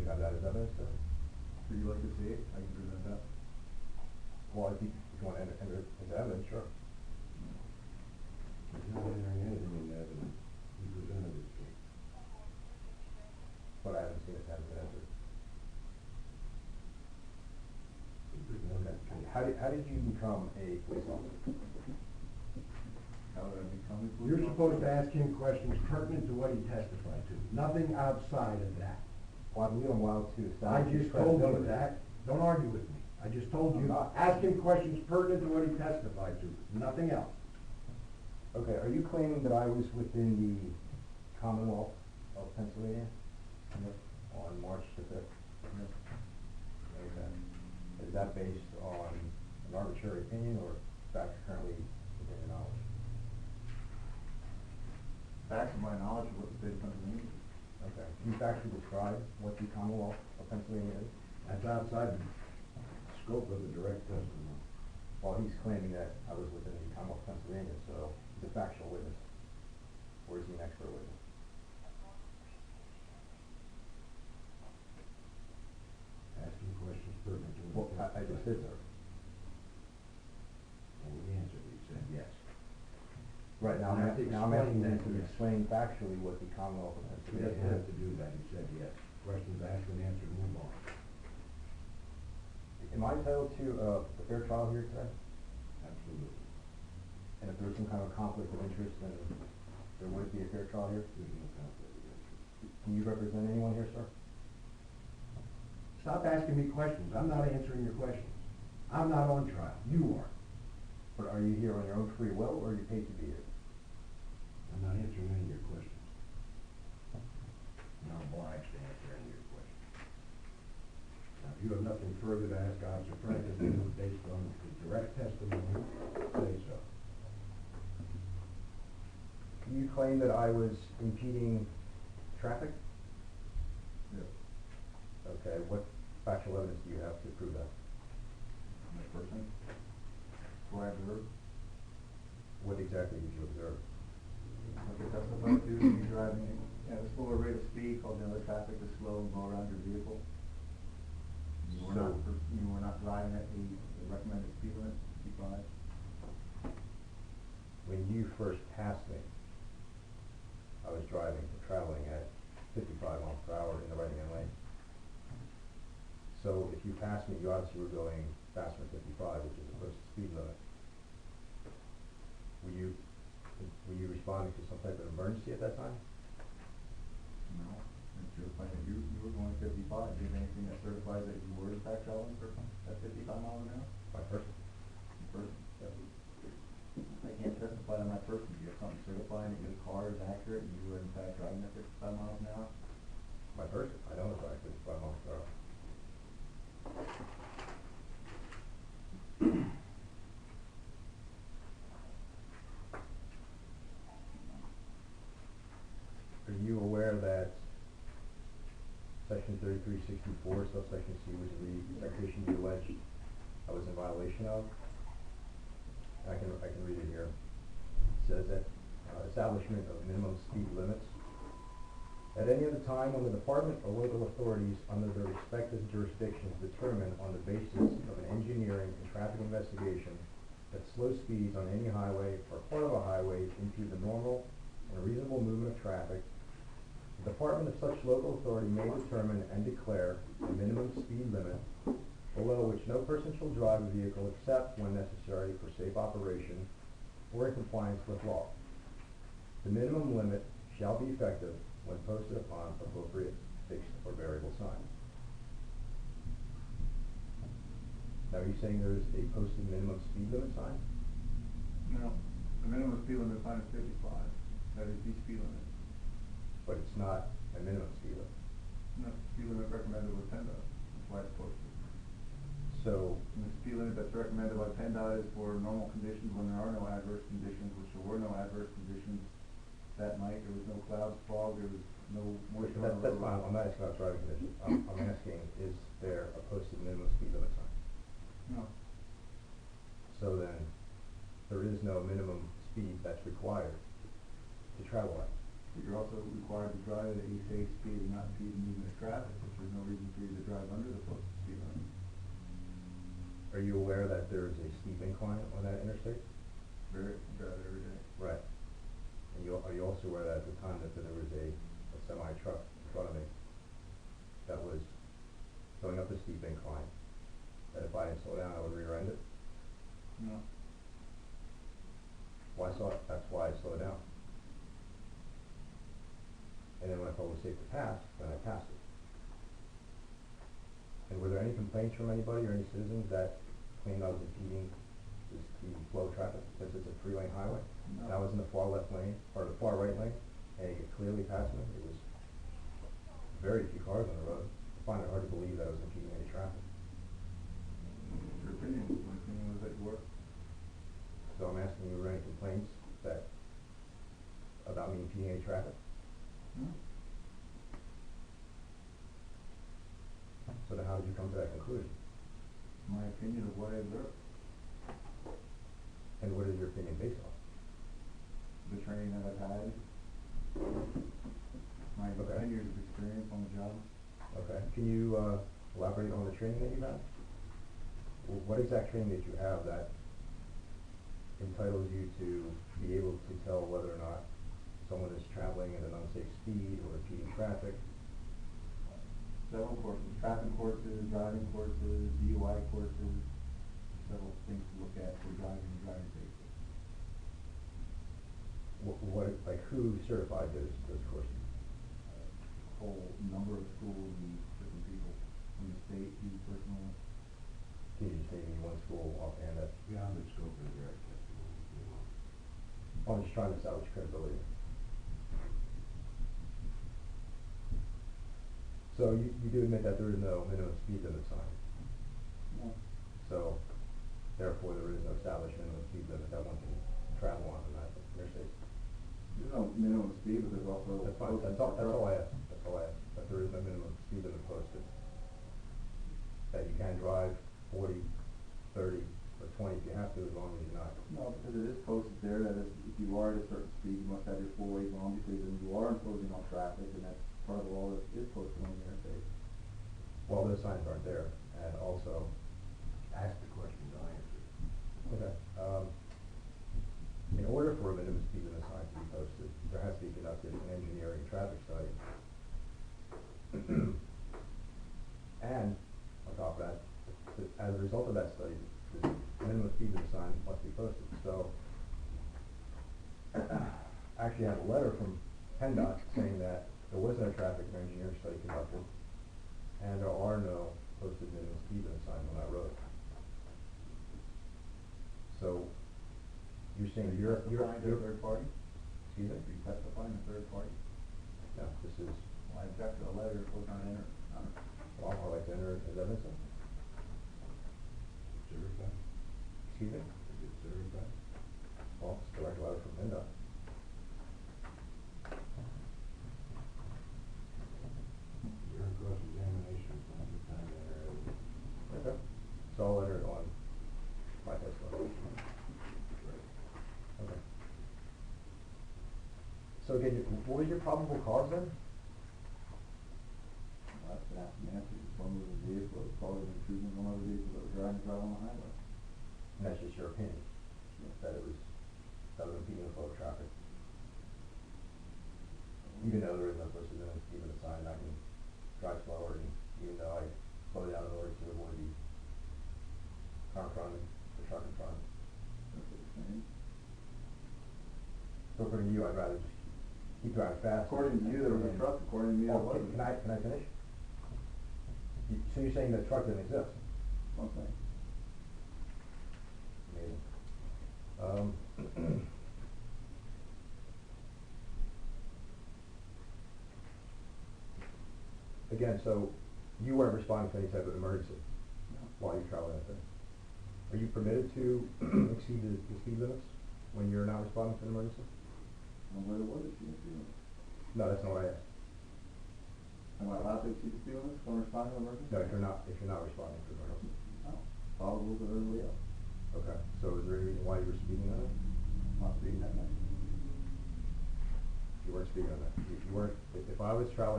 have that as evidence, sir? Would you like to see it? I can present that. Well, if you want to enter it as evidence, sure. He's not entering anything in evidence. He presented it to him. But I haven't seen it have been entered. He presented it to him. How did you become a police officer? How would I become a police You're officer? supposed to ask him questions pertinent to what he testified to, nothing outside of that. Well, I believe I'm allowed to I establish his just told you credibility. that, don't argue with me. I just told you, I'm not. ask him questions pertinent to what he testified to, nothing else. Okay, are you claiming that I was within the Commonwealth of Pennsylvania on March the 5th? Okay. Is that based on an arbitrary opinion or facts currently within your knowledge? Facts of my knowledge of what the state of Pennsylvania is. Okay. Can you factually describe what the Commonwealth of Pennsylvania is? That's outside the scope of the direct testimony. Well, he's claiming that I was within the Commonwealth of Pennsylvania, so he's a factual witness. Or is he an expert witness? Asking questions pertinent to Well, what he I just testified did, to. sir. And he answered, he said yes. Right, now You have to I'm asking explain him to that, yes. explain factually what the Commonwealth of He Pennsylvania doesn't have is. to do that, he said yes. Questions asked and answered, move on. Am I entitled to a fair trial here today? Absolutely. And if there was some kind of conflict of interest, then there would be a fair trial here? There's no conflict of interest. Can you represent anyone here, sir? Stop asking me questions, I'm not answering your questions. I'm not on trial, you are. But are you here on your own free will, or are you paid to be here? I'm not answering any of your questions. I'm not obliged to answer any of your questions. Now, if you have nothing further to ask Officer Prentice, based on his direct testimony, say so. Can you claim that I was impeding traffic? Yes. Okay, what factual evidence do you have to prove that? My person. Who I observed. What exactly did you observe? Like I testified to, you driving at a slower rate of speed, causing other traffic to slow and go around your vehicle. You were not driving at the recommended speed limit, 55. When you first passed me, I was traveling at 55 miles per hour in the right-hand lane. So if you passed me, you obviously were going faster than 55, which is the posted speed limit. Were you responding to some type of emergency at that time? No, it's your plan. You were going 55. Do you have anything that certifies that you were in fact traveling at 55 miles an hour? My person? Person. I can't testify to my person. Do you have something certifying that your car is accurate and you were in fact driving at 55 miles an hour? My person? I don't drive 55 miles per hour. Are you aware that Section 3364, subsection C, was the citation you alleged I was in violation of? I can read it here. It says that establishment of minimum speed limits. At any other time when the department or local authorities under their respective jurisdictions determine on the basis of an engineering and traffic investigation that slow speeds on any highway or part of a highway impede the normal and reasonable movement of traffic, the department of such local authority may determine and declare a minimum speed limit below which no person shall drive a vehicle except when necessary for safe operation or in compliance with law. The minimum limit shall be effective when posted upon appropriate fixed or variable sign. Now, are you saying there is a posted minimum speed limit sign? No. The minimum speed limit sign is 55. That is the speed limit. But it's not a minimum speed limit. No, speed limit recommended with PennDOT. That's why it's posted. So, And the speed limit that's recommended by PennDOT is for normal conditions when there are no adverse conditions, which there were no adverse conditions that night. There was no clouds, fog, there was no moisture on the that's road. fine. I'm not asking about driving conditions. I'm asking, is there a posted minimum speed limit sign? No. So then, there is no minimum speed that's required to travel at. But you're also required to drive at a safe speed and not impede the movement of traffic, which there's no reason for you to drive under the posted speed limit. Are you aware that there's a steep incline on that interstate? Very, drive it every day. Right. And are you also aware that at the time that there was a semi truck in front of me that was going up a steep incline, that if I didn't slow down, I would rear end it? No. That's why I slowed down. And then when I felt it was safe to pass, then I passed it. And were there any complaints from anybody or any citizens that claimed I was impeding the flow of traffic, since it's a 3-lane highway? No. And I was in the far left lane, or the far right lane, and you could clearly pass me. It was very few cars on the road. I find it hard to believe that I was impeding any traffic. Your opinion, my opinion was that you were. So I'm asking you, were there any complaints about me impeding any traffic? No. So then how did you come to that conclusion? My opinion of what I observed. And what is your opinion based on? The training that I've had. My Okay. 10 years of experience on the job. Okay. Can you elaborate on the training that you've had? What exact training did you have that entitles you to be able to tell whether or not someone is traveling at an unsafe speed or impeding traffic? Several courses, traffic courses, driving courses, DUI courses, several things to look at for driving and driving safety. Who certified those courses? A whole number of schools and different people from the state, you personally. Can you just name me one school offhand that, Beyond the scope of the direct testimony, you know. I'm just trying to establish credibility. So you do admit that there is no minimum speed limit sign. No. So therefore there is no established minimum speed limit that one can travel on in that interstate. There's no minimum speed, but there's also. That's fine, that's all I asked, that there is no minimum speed limit posted. That you can drive 40, 30, or 20 if you have to, as long as you're not. No, because it is posted there that if you are at a certain speed, you must have your 4 ways on, because then you are imposing on traffic, and that's part of the law that is posted on the interstate. Well, those signs aren't there, and also, Ask the question, don't answer. okay, in order for a minimum speed limit sign to be posted, there has to be conducted an engineering traffic study. And, on top of that, as a result of that study, the minimum speed limit sign must be posted. So, I actually have a letter from PennDOT saying that there was no traffic and engineering study conducted, and there are no posted minimum speed limit signs on that road. So, you're saying you're Testifying to a third party? excuse me? Are you testifying to a third party? No, this is, Well, I object to the letter, it was not entered. well, I'd like to enter as evidence. Certified? Excuse me? Is it certified? Well, it's a direct letter from PennDOT. You're in cross-examination from the time that Okay. So I'll enter it on my testimony. Right. Okay. So again, what was your probable cause then? Well, that's been asked and answered, just one was a vehicle, that was probably been cruising on other vehicles that were driving on the highway. And that's just your opinion, that it was impeding the flow of traffic. Even though there is no posted minimum speed limit sign, I can drive slower, and even though I slow down in order to avoid the car in front of me, the truck in front of me. That's what you're saying. So according to you, I'd rather just keep driving fast. According to you, there was a truck, according to me, there Oh, wasn't. can I finish? So you're saying the truck didn't exist? That's what I'm saying. Amazing. Again, so you weren't responding to any type of emergency while you're traveling that thing. Are you permitted to exceed the speed limits when you're not responding to an emergency? And where was it, you know? No, that's not what I asked. Am I allowed to exceed the speed limits when responding to emergency? No, if you're not responding to an emergency. No. Follow the rules of everybody else. Okay, so is there any reason why you were speeding on it? Not speeding that much. You weren't speeding on that. You weren't, if I was traveling